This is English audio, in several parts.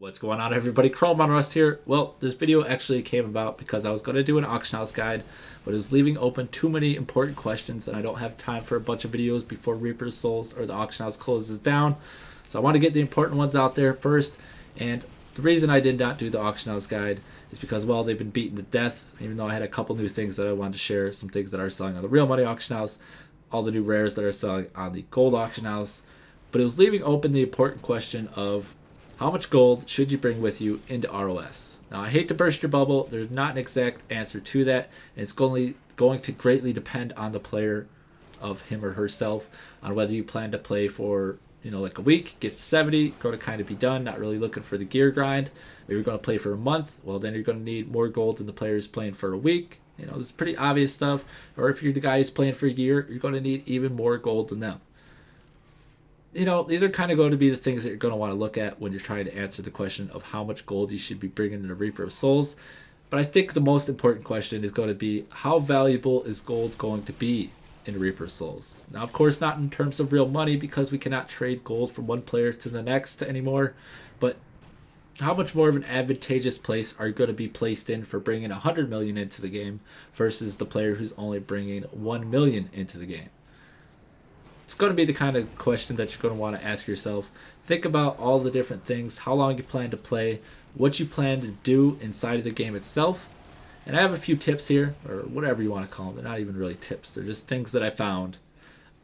What's going on, everybody? ChromeOnRust here. Well, this video actually came about because I was going to do an auction house guide, but it was leaving open too many important questions, and I don't have time for a bunch of videos before Reaper's Souls or the auction house closes down. So I want to get the important ones out there first. And the reason I did not do the auction house guide is because, well, they've been beaten to death. Even though I had a couple new things that I wanted to share, some things that are selling on the real money auction house, all the new rares that are selling on the gold auction house. But it was leaving open the important question of how much gold should you bring with you into ROS? Now, I hate to burst your bubble. There's not an exact answer to that. And it's only going to greatly depend on the player, of him or herself, on whether you plan to play for, like a week, get to 70, go to kind of be done, not really looking for the gear grind. If you're going to play for a month, well, then you're going to need more gold than the players playing for a week. This is pretty obvious stuff. Or if you're the guy who's playing for a year, you're going to need even more gold than them. These are kind of going to be the things that you're going to want to look at when you're trying to answer the question of how much gold you should be bringing in the Reaper of Souls. But I think the most important question is going to be, how valuable is gold going to be in Reaper of Souls? Now, of course, not in terms of real money, because we cannot trade gold from one player to the next anymore. But how much more of an advantageous place are you going to be placed in for bringing 100 million into the game versus the player who's only bringing 1 million into the game? It's going to be the kind of question that you're going to want to ask yourself. Think about all the different things, how long you plan to play, what you plan to do inside of the game itself. And I have a few tips here, or whatever you want to call them. They're not even really tips. They're just things that I found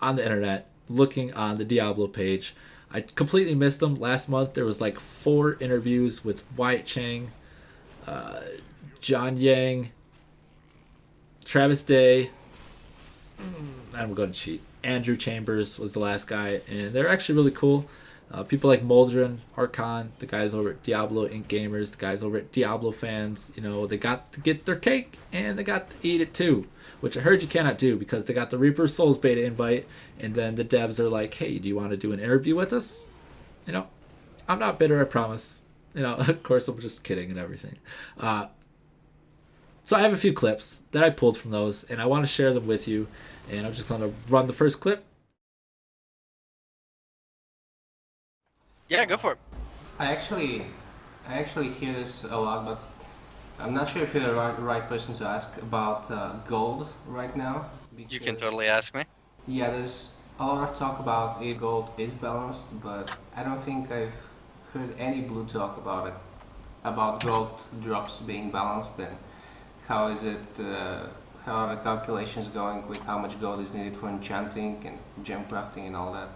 on the internet looking on the Diablo page. I completely missed them. Last month there was like 4 interviews with Wyatt Chang, uh, John Yang, Travis Day. I'm going to cheat. Andrew Chambers was the last guy, and they're actually really cool. People like Moldrin, Archon, the guys over at Diablo Inc. Gamers, the guys over at Diablo Fans, they got to get their cake and they got to eat it too, which I heard you cannot do because they got the Reaper Souls beta invite, and then the devs are like, hey, do you want to do an interview with us? I'm not bitter, I promise. Of course, I'm just kidding and everything. So I have a few clips that I pulled from those, and I want to share them with you. And I'm just going to run the first clip. Yeah, go for it. I actually, I actually hear this a lot, but I'm not sure if you're the right person to ask about gold right now. You can totally ask me. Yeah, there's a lot of talk about if gold is balanced, but I don't think I've heard any blue talk about it, about gold drops being balanced and how is it, how are the calculations going with how much gold is needed for enchanting and gem crafting and all that.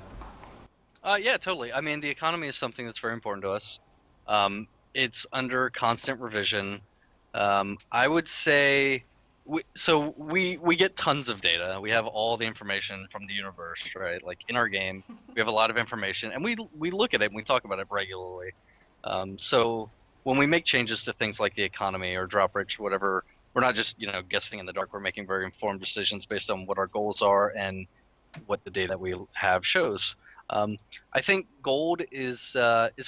Yeah, totally. I mean, the economy is something that's very important to us. It's under constant revision. I would say, we get tons of data. We have all the information from the universe, right? Like in our game, we have a lot of information, and we look at it and we talk about it regularly. So when we make changes to things like the economy or drop rates or whatever, we're not just guessing in the dark. We're making very informed decisions based on what our goals are and what the data we have shows. I think gold is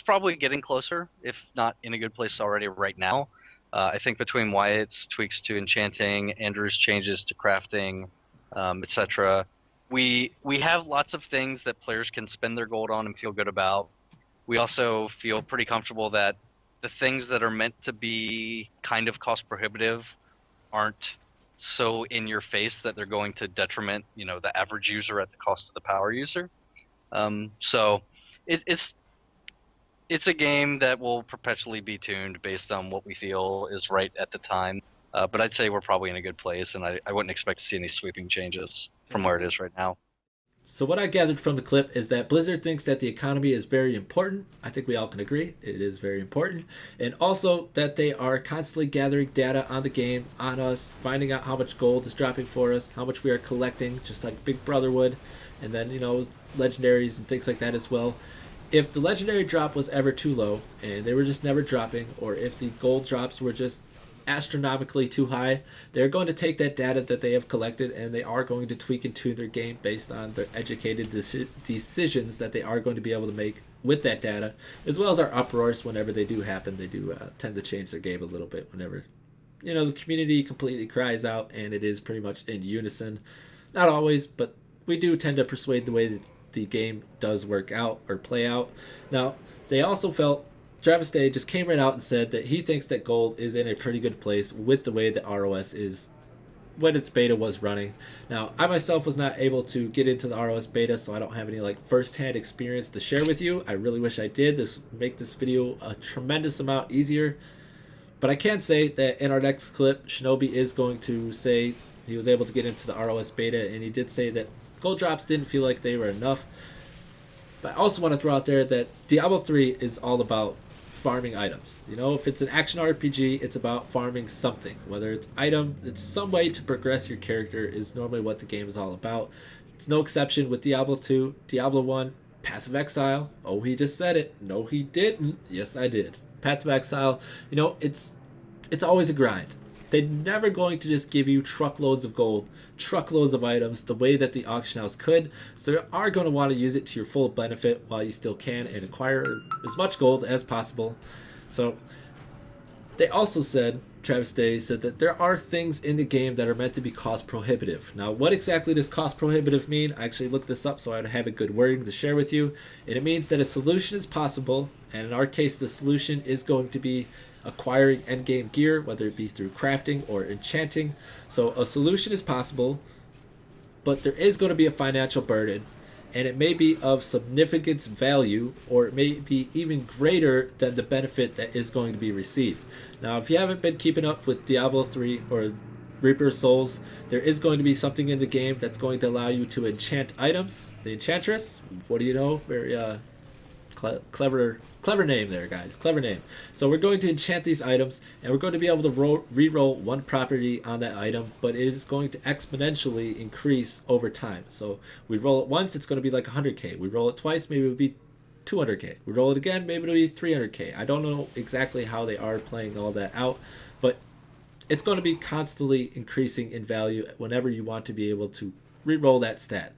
probably getting closer, if not in a good place already right now. I think between Wyatt's tweaks to enchanting, Andrew's changes to crafting, etc., we have lots of things that players can spend their gold on and feel good about. We also feel pretty comfortable that the things that are meant to be kind of cost prohibitive aren't so in your face that they're going to detriment the average user at the cost of the power user. So it's a game that will perpetually be tuned based on what we feel is right at the time. But I'd say we're probably in a good place, and I wouldn't expect to see any sweeping changes from where it is right now. So what I gathered from the clip is that Blizzard thinks that the economy is very important. I think we all can agree it is very important. And also that they are constantly gathering data on the game, on us, finding out how much gold is dropping for us, how much we are collecting, just like Big Brother would. And then, legendaries and things like that as well. If the legendary drop was ever too low and they were just never dropping, or if the gold drops were just astronomically too high, they're going to take that data that they have collected and they are going to tweak and tune their game based on their educated decisions that they are going to be able to make with that data, as well as our uproars whenever they do happen. They do tend to change their game a little bit whenever the community completely cries out, and it is pretty much in unison. Not always, but we do tend to persuade the way that the game does work out or play out. Now, they also felt Travis Day just came right out and said that he thinks that gold is in a pretty good place with the way that ROS is when its beta was running. Now, I myself was not able to get into the ROS beta, so I don't have any like first-hand experience to share with you. I really wish I did. This would make this video a tremendous amount easier. But I can say that in our next clip, Shinobi is going to say he was able to get into the ROS beta, and he did say that gold drops didn't feel like they were enough. But I also want to throw out there that Diablo 3 is all about farming items. You know, if it's an action RPG, it's about farming something. Whether it's item, it's some way to progress your character is normally what the game is all about. It's no exception with Diablo 2, Diablo 1, Path of Exile. Oh, he just said it. No, he didn't. Yes, I did. Path of Exile, you know, it's always a grind. They're never going to just give you truckloads of gold, truckloads of items the way that the auction house could. So you are going to want to use it to your full benefit while you still can and acquire as much gold as possible. So they also said, Travis Day said that there are things in the game that are meant to be cost prohibitive. Now, what exactly does cost prohibitive mean? I actually looked this up so I'd have a good wording to share with you. And it means that a solution is possible, and in our case, the solution is going to be acquiring endgame gear, whether it be through crafting or enchanting. So a solution is possible, but there is going to be a financial burden, and it may be of significant value, or it may be even greater than the benefit that is going to be received. Now, if you haven't been keeping up with Diablo 3 or Reaper of Souls, there is going to be something in the game that's going to allow you to enchant items. The Enchantress, what do you know? Very clever name there, guys. Clever name. So we're going to enchant these items, and we're going to be able to re-roll one property on that item, but it is going to exponentially increase over time. So we roll it once, it's going to be like 100k. We roll it twice, maybe it would be 200k. We roll it again, maybe it'll be 300k. I don't know exactly how they are playing all that out, but it's going to be constantly increasing in value whenever you want to be able to re-roll that stat.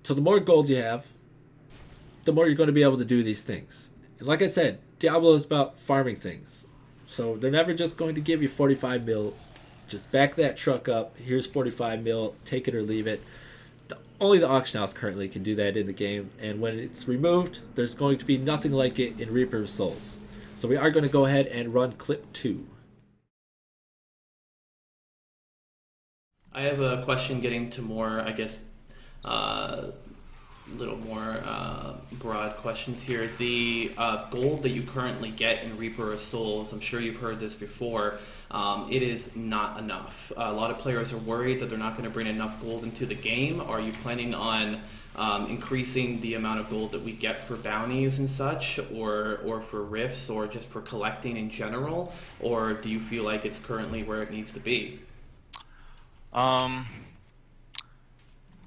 So the more gold you have, the more you're going to be able to do these things. And like I said, Diablo is about farming things. So they're never just going to give you 45 mil. Just back that truck up. Here's 45 mil. Take it or leave it. Only the auction house currently can do that in the game. And when it's removed, there's going to be nothing like it in Reaper of Souls. So we are going to go ahead and run clip 2. I have a question getting to more, I guess, little more broad questions here. The gold that you currently get in Reaper of Souls, I'm sure you've heard this before, it is not enough. A lot of players are worried that they're not going to bring enough gold into the game. Are you planning on increasing the amount of gold that we get for bounties and such, or for rifts, or just for collecting in general? Or do you feel like it's currently where it needs to be?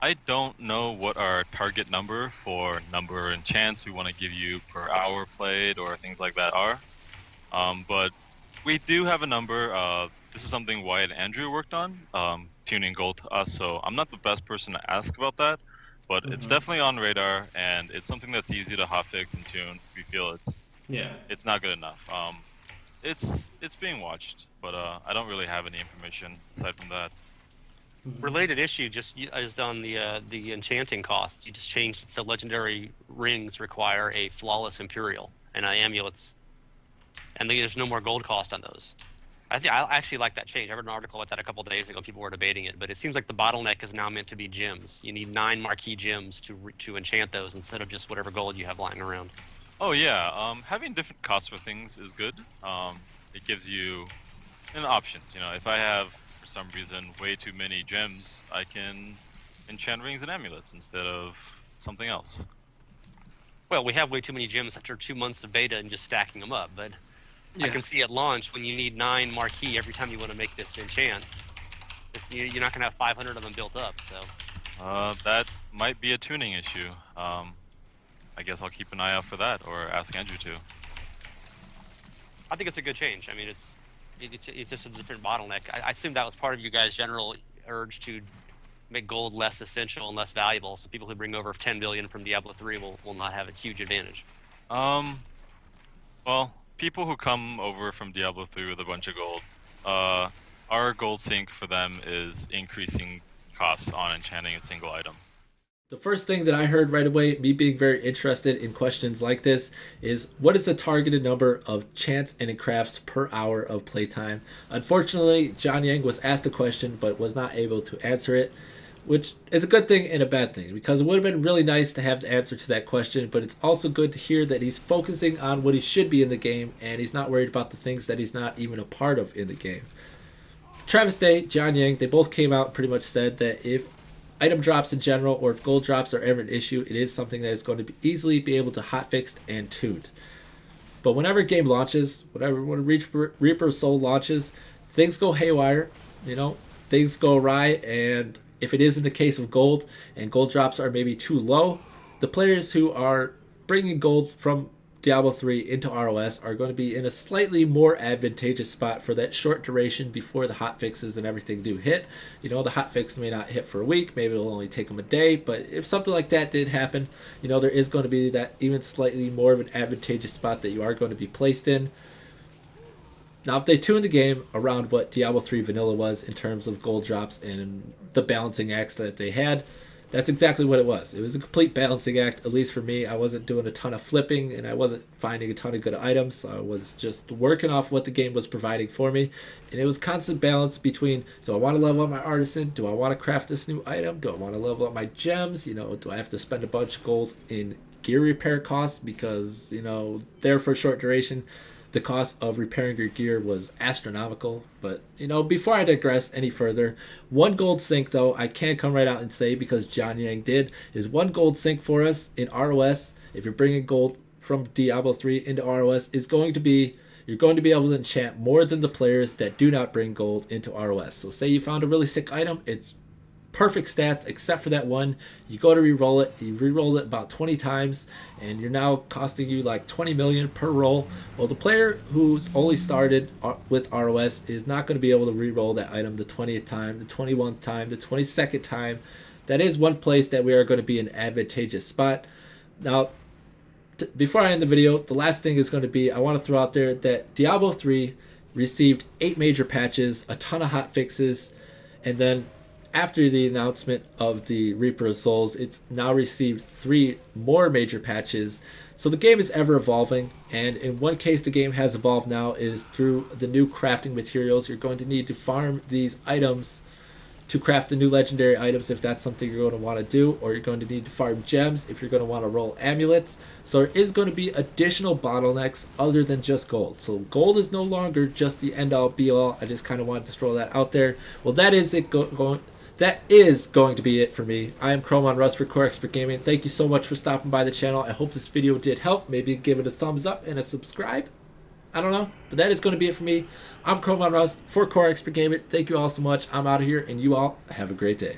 I don't know what our target number for number and chance we want to give you per hour played or things like that are. But we do have a number. This is something Wyatt and Andrew worked on, tuning gold to us, so I'm not the best person to ask about that, but it's definitely on radar, and it's something that's easy to hotfix and tune if we feel it's not good enough. It's being watched, but I don't really have any information aside from that. Related issue just is on the enchanting cost. You just changed it so legendary rings require a flawless imperial and amulets, and there's no more gold cost on those. I actually like that change. I read an article about that a couple of days ago. People were debating it, but it seems like the bottleneck is now meant to be gems. You need 9 marquee gems to enchant those instead of just whatever gold you have lying around. Oh yeah, having different costs for things is good. It gives you an option. You know, if I have for some reason way too many gems, I can enchant rings and amulets instead of something else. Well, we have way too many gems after 2 months of beta and just stacking them up, but I can see at launch when you need 9 marquee every time you want to make this enchant, you're not going to have 500 of them built up. So that might be a tuning issue. I guess I'll keep an eye out for that, or ask Andrew to. I think it's a good change. I mean, it's just a different bottleneck. I assume that was part of you guys' general urge to make gold less essential and less valuable, so people who bring over 10 billion from Diablo 3 will not have a huge advantage. Well, people who come over from Diablo 3 with a bunch of gold, our gold sink for them is increasing costs on enchanting a single item. The first thing that I heard right away, me being very interested in questions like this, is what is the targeted number of chance and crafts per hour of playtime? Unfortunately, John Yang was asked a question but was not able to answer it, which is a good thing and a bad thing, because it would have been really nice to have the answer to that question, but it's also good to hear that he's focusing on what he should be in the game and he's not worried about the things that he's not even a part of in the game. Travis Day, John Yang, they both came out and pretty much said that if item drops in general or if gold drops are ever an issue, it is something that is going to easily be able to hotfix and tuned. But whenever a game launches, when Reaper of Soul launches, things go haywire, things go awry, and if it is in the case of gold and gold drops are maybe too low, the players who are bringing gold from Diablo 3 into ROS are going to be in a slightly more advantageous spot for that short duration before the hotfixes and everything do hit. The hotfix may not hit for a week, maybe it'll only take them a day, but if something like that did happen, there is going to be that even slightly more of an advantageous spot that you are going to be placed in. Now, if they tune the game around what Diablo 3 vanilla was in terms of gold drops and the balancing acts that they had, that's exactly what it was. It was a complete balancing act, at least for me. I wasn't doing a ton of flipping, and I wasn't finding a ton of good items. So I was just working off what the game was providing for me. And it was constant balance between, do I want to level up my artisan? Do I want to craft this new item? Do I want to level up my gems? Do I have to spend a bunch of gold in gear repair costs? Because, there for a short duration, the cost of repairing your gear was astronomical. But, before I digress any further, one gold sync, though, I can come right out and say, because John Yang did, is one gold sync for us in ROS, if you're bringing gold from Diablo 3 into ROS, is going to be, you're going to be able to enchant more than the players that do not bring gold into ROS. So say you found a really sick item, it's perfect stats except for that one. You go to re-roll it, you re-roll it about 20 times, and you're now costing you like 20 million per roll. Well, the player who's only started with ROS is not going to be able to re-roll that item the 20th time, the 21th time, the 22nd time. That is one place that we are going to be in an advantageous spot. Now, before I end the video, the last thing is going to be, I want to throw out there that Diablo 3 received 8 major patches, a ton of hot fixes, and then after the announcement of the Reaper of Souls, it's now received 3 more major patches. So the game is ever evolving, and in one case the game has evolved now is through the new crafting materials. You're going to need to farm these items to craft the new legendary items if that's something you're going to want to do, or you're going to need to farm gems if you're going to want to roll amulets. So there is going to be additional bottlenecks other than just gold. So gold is no longer just the end-all be-all. I just kind of wanted to throw that out there. Well, that is it That is going to be it for me. I am ChromeOnRust for Core Expert Gaming. Thank you so much for stopping by the channel. I hope this video did help. Maybe give it a thumbs up and a subscribe. I don't know. But that is going to be it for me. I'm ChromeOnRust for Core Expert Gaming. Thank you all so much. I'm out of here, and you all have a great day.